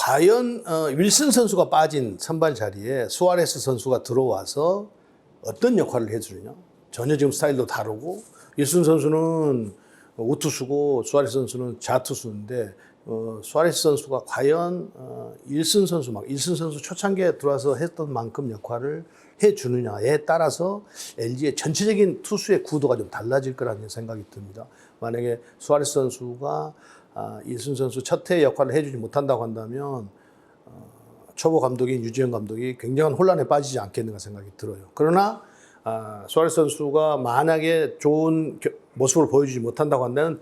과연 윌슨 선수가 빠진 선발 자리에 수아레스 선수가 들어와서 어떤 역할을 해주느냐. 전혀 지금 스타일도 다르고 윌슨 선수는 우투수고 수아레스 선수는 좌투수인데 수아레스 선수가 과연 윌슨 선수 초창기에 들어와서 했던 만큼 역할을 해주느냐에 따라서 LG의 전체적인 투수의 구도가 좀 달라질 거라는 생각이 듭니다. 만약에 수아레스 선수가 윌슨 선수 첫 해 역할을 해주지 못한다고 한다면 초보 감독인 유지현 감독이 굉장한 혼란에 빠지지 않겠는가 생각이 들어요. 그러나 수아레스 선수가 만약에 좋은 모습을 보여주지 못한다고 한다면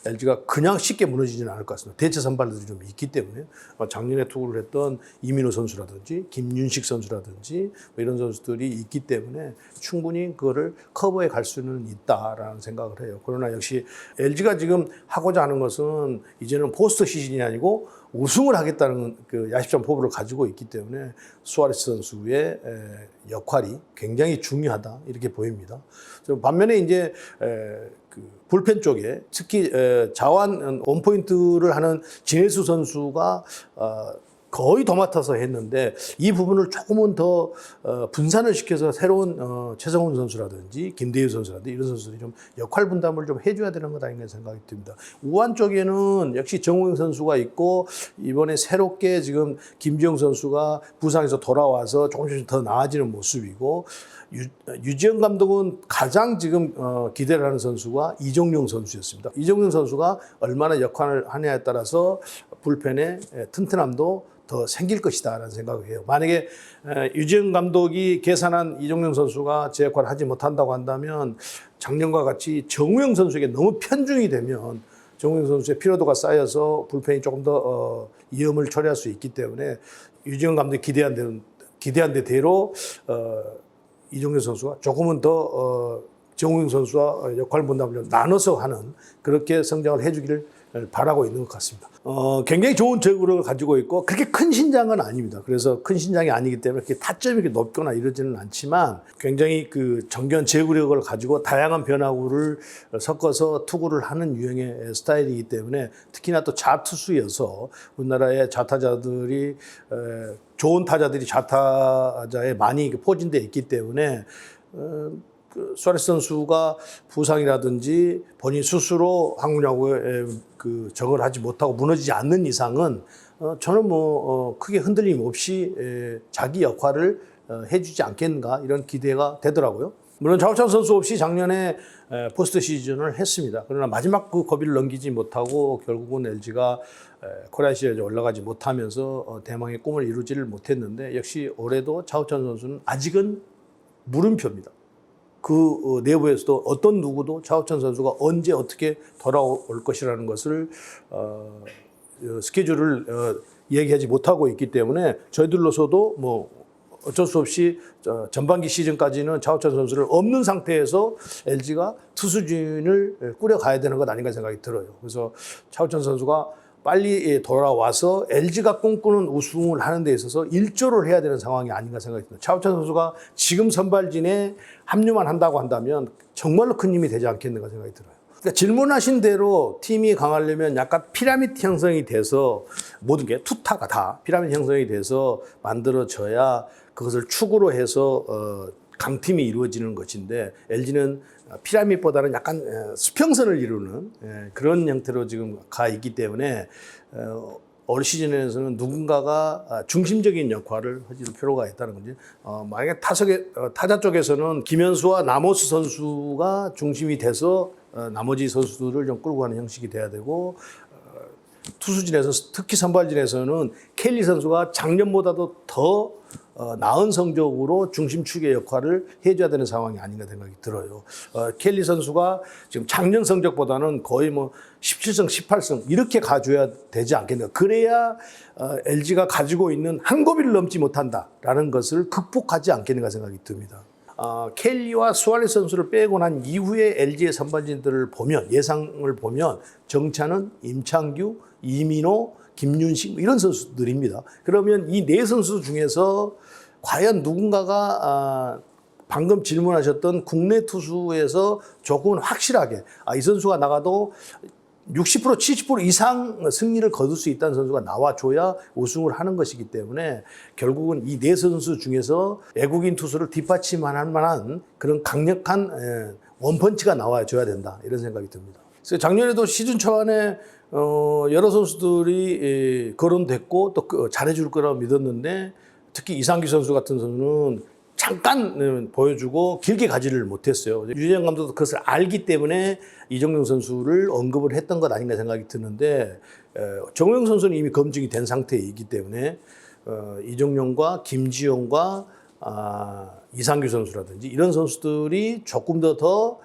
LG가 그냥 쉽게 무너지지는 않을 것 같습니다. 대체 선발들이 좀 있기 때문에 작년에 투구를 했던 이민호 선수라든지 김윤식 선수라든지 이런 선수들이 있기 때문에 충분히 그거를 커버해 갈 수는 있다라는 생각을 해요. 그러나 역시 LG가 지금 하고자 하는 것은 이제는 포스트 시즌이 아니고 우승을 하겠다는 그 야심찬 포부를 가지고 있기 때문에 수아레스 선수의 역할이 굉장히 중요하다 이렇게 보입니다. 반면에 이제 그 불펜 쪽에 특히 자완 원포인트를 하는 진해수 선수가 거의 도맡아서 했는데 이 부분을 조금은 더 분산을 시켜서 새로운 최성훈 선수라든지 김대유 선수라든지 이런 선수들이 좀 역할 분담을 좀 해줘야 되는 것 아닌가 생각이 듭니다. 우완 쪽에는 역시 정우영 선수가 있고 이번에 새롭게 지금 김주영 선수가 부상에서 돌아와서 조금씩 더 나아지는 모습이고 유지현 감독은 가장 지금 기대를 하는 선수가 이정용 선수였습니다. 이정용 선수가 얼마나 역할을 하냐에 따라서 불펜의 튼튼함도 더 생길 것이다라는 생각을 해요. 만약에 유지현 감독이 계산한 이정용 선수가 제 역할을 하지 못한다고 한다면 작년과 같이 정우영 선수에게 너무 편중이 되면 정우영 선수의 피로도가 쌓여서 불펜이 조금 더 위험을 초래할 수 있기 때문에 유지현 감독이 기대한 대로 이정용 선수가 조금은 더 정우영 선수와 역할 분담을 나눠서 하는 그렇게 성장을 해주기를 바라고 있는 것 같습니다. 굉장히 좋은 제구력을 가지고 있고 그렇게 큰 신장은 아닙니다. 그래서 큰 신장이 아니기 때문에 그렇게 타점이 이렇게 높거나 이러지는 않지만 굉장히 그 정교한 제구력을 가지고 다양한 변화구를 섞어서 투구를 하는 유형의 스타일이기 때문에 특히나 또 좌투수여서 우리나라의 좌타자들이 좋은 타자들이 좌타자에 많이 포진되어 있기 때문에 그 수아레스 선수가 부상이라든지 본인 스스로 한국 야구에 그 적응을 하지 못하고 무너지지 않는 이상은 저는 크게 흔들림 없이 자기 역할을 해주지 않겠는가 이런 기대가 되더라고요. 물론 좌우찬 선수 없이 작년에 포스트 시즌을 했습니다. 그러나 마지막 그 고비를 넘기지 못하고 결국은 LG가 코리안 시리즈에 올라가지 못하면서 대망의 꿈을 이루지를 못했는데 역시 올해도 좌우찬 선수는 아직은 물음표입니다. 그 내부에서도 어떤 누구도 좌우찬 선수가 언제 어떻게 돌아올 것이라는 것을 스케줄을 얘기하지 못하고 있기 때문에 저희들로서도 어쩔 수 없이 전반기 시즌까지는 좌우찬 선수를 없는 상태에서 LG가 투수진을 꾸려가야 되는 것 아닌가 생각이 들어요. 그래서 좌우찬 선수가 빨리 돌아와서 LG가 꿈꾸는 우승을 하는 데 있어서 일조를 해야 되는 상황이 아닌가 생각이 듭니다. 좌우찬 선수가 지금 선발진에 합류만 한다고 한다면 정말로 큰 힘이 되지 않겠는가 생각이 들어요. 그러니까 질문하신 대로 팀이 강하려면 약간 피라미드 형성이 돼서 모든 게 투타가 다 피라미드 형성이 돼서 만들어져야 그것을 축으로 해서 강팀이 이루어지는 것인데 LG는 피라미드보다는 약간 수평선을 이루는 그런 형태로 지금 가 있기 때문에 올 시즌에서는 누군가가 중심적인 역할을 해줄 필요가 있다는 건지 만약에 타자 쪽에서는 김현수와 나모스 선수가 중심이 돼서 나머지 선수들을 좀 끌고 가는 형식이 돼야 되고 투수진에서 특히 선발진에서는 켈리 선수가 작년보다도 더 나은 성적으로 중심축의 역할을 해줘야 되는 상황이 아닌가 생각이 들어요. 켈리 선수가 지금 작년 성적보다는 거의 17승, 18승 이렇게 가줘야 되지 않겠나. 그래야 LG가 가지고 있는 한 고비를 넘지 못한다라는 것을 극복하지 않겠는가 생각이 듭니다. 켈리와 수아레스 선수를 빼고 난 이후에 LG의 선발진들을 보면 예상을 보면 정찬은, 임창규, 이민호, 김윤식 이런 선수들입니다. 그러면 이 네 선수 중에서 과연 누군가가 방금 질문하셨던 국내 투수에서 조금은 확실하게 이 선수가 나가도 60% 70% 이상 승리를 거둘 수 있다는 선수가 나와줘야 우승을 하는 것이기 때문에 결국은 이 네 선수 중에서 외국인 투수를 뒷받침할 만한 그런 강력한 원펀치가 나와줘야 된다 이런 생각이 듭니다. 그래서 작년에도 시즌 초반에 여러 선수들이 거론됐고 또 잘해줄 거라고 믿었는데 특히 이상규 선수 같은 선수는 잠깐 보여주고 길게 가지를 못했어요. 유재영 감독도 그것을 알기 때문에 이정용 선수를 언급을 했던 것 아닌가 생각이 드는데 정우영 선수는 이미 검증이 된 상태이기 때문에 이정용과 김지용과 이상규 선수라든지 이런 선수들이 조금 더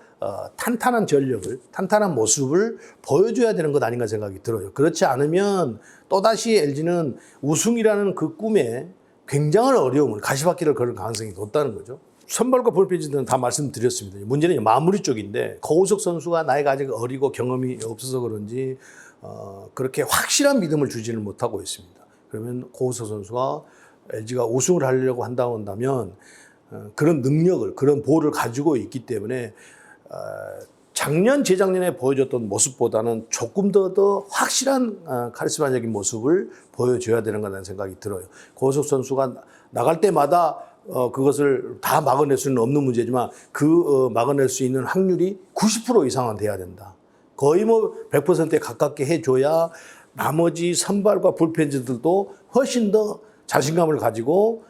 탄탄한 전력을, 탄탄한 모습을 보여줘야 되는 것 아닌가 생각이 들어요. 그렇지 않으면 또다시 LG는 우승이라는 그 꿈에 굉장한 어려움을, 가시밭길을 걸을 가능성이 높다는 거죠. 선발과 볼펜진들은 다 말씀드렸습니다. 문제는 마무리 쪽인데 고우석 선수가 나이가 아직 어리고 경험이 없어서 그런지 그렇게 확실한 믿음을 주지는 못하고 있습니다. 그러면 고우석 선수가 LG가 우승을 하려고 한다면 그런 능력을, 그런 보호를 가지고 있기 때문에 작년, 재작년에 보여줬던 모습보다는 조금 더 확실한 카리스마적인 모습을 보여줘야 되는 거라는 생각이 들어요. 고우석 선수가 나갈 때마다 그것을 다 막아낼 수는 없는 문제지만 막아낼 수 있는 확률이 90% 이상은 돼야 된다. 거의 100%에 가깝게 해줘야 나머지 선발과 불펜진들도 훨씬 더 자신감을 가지고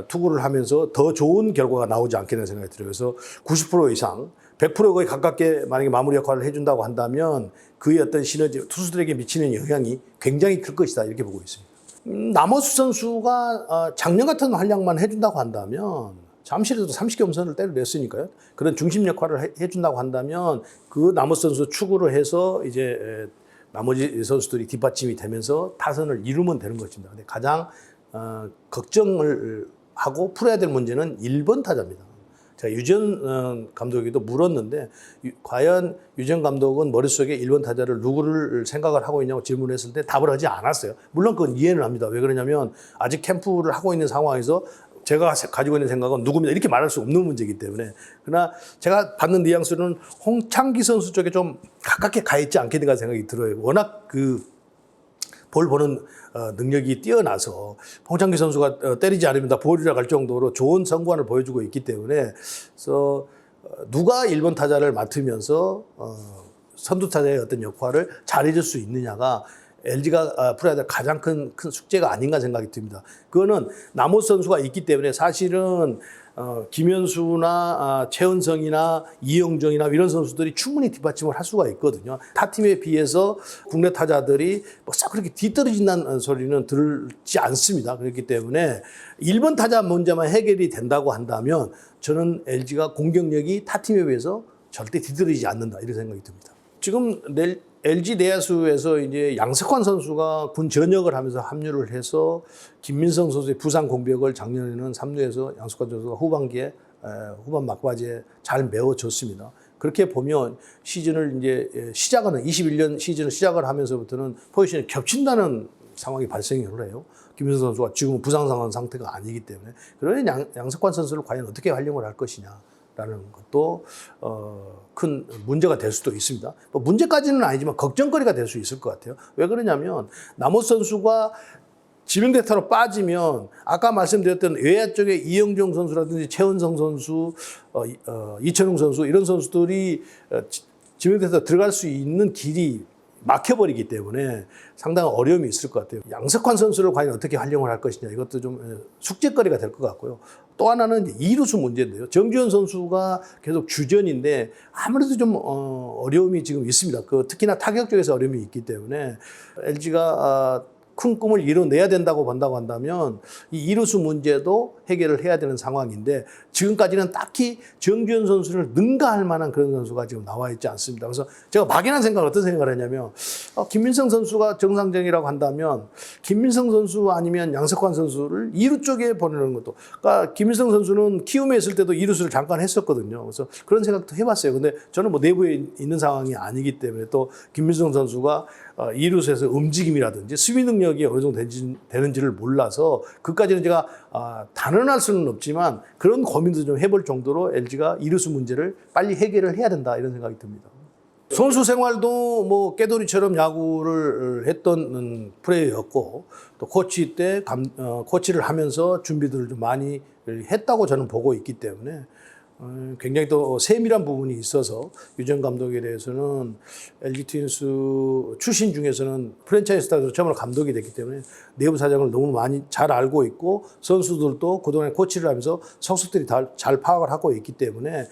투구를 하면서 더 좋은 결과가 나오지 않겠다는 생각이 들어요. 그래서 90% 이상, 100% 거의 가깝게 만약에 마무리 역할을 해준다고 한다면 그의 어떤 시너지, 투수들에게 미치는 영향이 굉장히 클 것이다 이렇게 보고 있습니다. 남호수 선수가 작년 같은 활약만 해준다고 한다면 잠실에도 30개 홈런을 때려냈으니까요. 그런 중심 역할을 해준다고 한다면 그 남호수 선수 축구를 해서 이제 나머지 선수들이 뒷받침이 되면서 타선을 이루면 되는 것입니다. 근데 가장 걱정을 하고 풀어야 될 문제는 1번 타자입니다. 제가 유전 감독에게도 물었는데 과연 유전 감독은 머릿속에 1번 타자를 누구를 생각을 하고 있냐고 질문했을 때 답을 하지 않았어요. 물론 그건 이해는 합니다. 왜 그러냐면 아직 캠프를 하고 있는 상황에서 제가 가지고 있는 생각은 누구입니다 이렇게 말할 수 없는 문제이기 때문에. 그러나 제가 받는 뉘앙스는 홍창기 선수 쪽에 좀 가깝게 가 있지 않겠는가 생각이 들어요. 워낙 볼 보는 능력이 뛰어나서 홍창기 선수가 때리지 않으면 다 볼이라 갈 정도로 좋은 성과를 보여주고 있기 때문에 그래서 누가 1번 타자를 맡으면서 선두 타자의 어떤 역할을 잘해줄 수 있느냐가 LG가 풀어야 될 가장 큰 숙제가 아닌가 생각이 듭니다. 그거는 남호수 선수가 있기 때문에 사실은 김현수나 최은성이나 이영정이나 이런 선수들이 충분히 뒷받침을 할 수가 있거든요. 타 팀에 비해서 국내 타자들이 싹 그렇게 뒤떨어진다는 소리는 들지 않습니다. 그렇기 때문에 1번 타자 문제만 해결이 된다고 한다면 저는 LG가 공격력이 타 팀에 비해서 절대 뒤떨어지지 않는다 이런 생각이 듭니다. 지금 LG 내야수에서 이제 양석환 선수가 군 전역을 하면서 합류를 해서 김민성 선수의 부상 공백을 작년에는 3루에서 양석환 선수가 후반기에 후반 막바지에 잘 메워줬습니다. 그렇게 보면 시즌을 이제 시작하는 21년 시즌을 시작을 하면서부터는 포지션이 겹친다는 상황이 발생을 해요. 김민성 선수가 지금 부상 상태가 아니기 때문에 그러면 양석환 선수를 과연 어떻게 활용을 할 것이냐. 라는 것도 큰 문제가 될 수도 있습니다. 뭐 문제까지는 아니지만 걱정거리가 될 수 있을 것 같아요. 왜 그러냐면 남호수 선수가 지명대타로 빠지면 아까 말씀드렸던 외야 쪽에 이영종 선수라든지 최은성 선수, 이천웅 선수 이런 선수들이 지명대타로 들어갈 수 있는 길이 막혀버리기 때문에 상당한 어려움이 있을 것 같아요. 양석환 선수를 과연 어떻게 활용을 할 것이냐 이것도 좀 숙제거리가 될 것 같고요. 또 하나는 이제 이루수 문제인데요. 정지현 선수가 계속 주전인데 아무래도 좀 어려움이 지금 있습니다. 특히나 타격 쪽에서 어려움이 있기 때문에 LG가 큰 꿈을 이뤄내야 된다고 본다고 한다면 이 이루수 문제도 해결을 해야 되는 상황인데 지금까지는 딱히 정지현 선수를 능가할 만한 그런 선수가 지금 나와 있지 않습니다. 그래서 제가 막연한 생각을 어떤 생각을 했냐면 김민성 선수가 정상적이라고 한다면 김민성 선수 아니면 양석환 선수를 이루 쪽에 보내는 것도 그러니까 김민성 선수는 키움에 있을 때도 이루수를 잠깐 했었거든요. 그래서 그런 생각도 해봤어요. 근데 저는 뭐 내부에 있는 상황이 아니기 때문에 또 김민성 선수가 이루수에서 움직임이라든지 수비 능력이 어느 정도 되는지를 몰라서 그까지는 제가 단언할 수는 없지만 그런 고민도 좀 해볼 정도로 LG가 이루수 문제를 빨리 해결을 해야 된다 이런 생각이 듭니다. 선수 생활도 뭐 깨돌이처럼 야구를 했던 플레이였고 또 코치 때 코치를 하면서 준비들을 좀 많이 했다고 저는 보고 있기 때문에 굉장히 또 세밀한 부분이 있어서 유정 감독에 대해서는 LG 트윈스 출신 중에서는 프랜차이즈 스타에서 처음으로 감독이 됐기 때문에 내부 사정을 너무 많이 잘 알고 있고 선수들도 그동안 코치를 하면서 속속들이 잘 파악을 하고 있기 때문에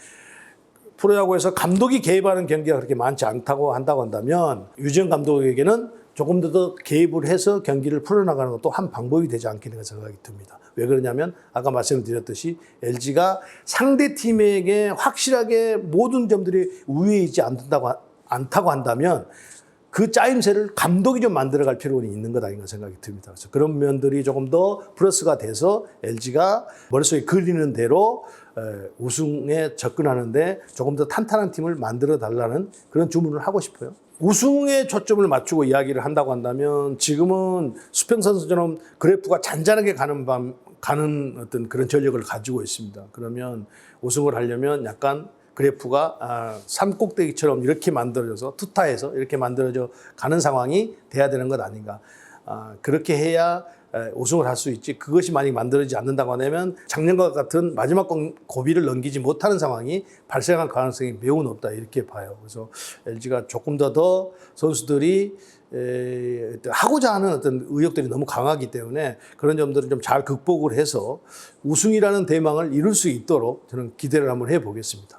프로야구에서 감독이 개입하는 경기가 그렇게 많지 않다고 한다면 유정 감독에게는 조금 더 개입을 해서 경기를 풀어나가는 것도 한 방법이 되지 않겠는가 생각이 듭니다. 왜 그러냐면 아까 말씀드렸듯이 LG가 상대 팀에게 확실하게 모든 점들이 우위에 있지 않다고 한다면 그 짜임새를 감독이 좀 만들어갈 필요는 있는 것 아닌가 생각이 듭니다. 그래서 그런 면들이 조금 더 플러스가 돼서 LG가 머릿속에 그리는 대로 우승에 접근하는데 조금 더 탄탄한 팀을 만들어 달라는 그런 주문을 하고 싶어요. 우승에 초점을 맞추고 이야기를 한다고 한다면 지금은 수평 선수처럼 그래프가 잔잔하게 가는 어떤 그런 전력을 가지고 있습니다. 그러면 우승을 하려면 약간 그래프가 산꼭대기처럼 이렇게 만들어져서 투타해서 이렇게 만들어져 가는 상황이 돼야 되는 것 아닌가. 그렇게 해야 우승을 할 수 있지. 그것이 만약 만들어지지 않는다고 하면 작년과 같은 마지막 고비를 넘기지 못하는 상황이 발생할 가능성이 매우 높다 이렇게 봐요. 그래서 LG가 조금 더 선수들이 하고자 하는 어떤 의욕들이 너무 강하기 때문에 그런 점들은 좀 잘 극복을 해서 우승이라는 대망을 이룰 수 있도록 저는 기대를 한번 해보겠습니다.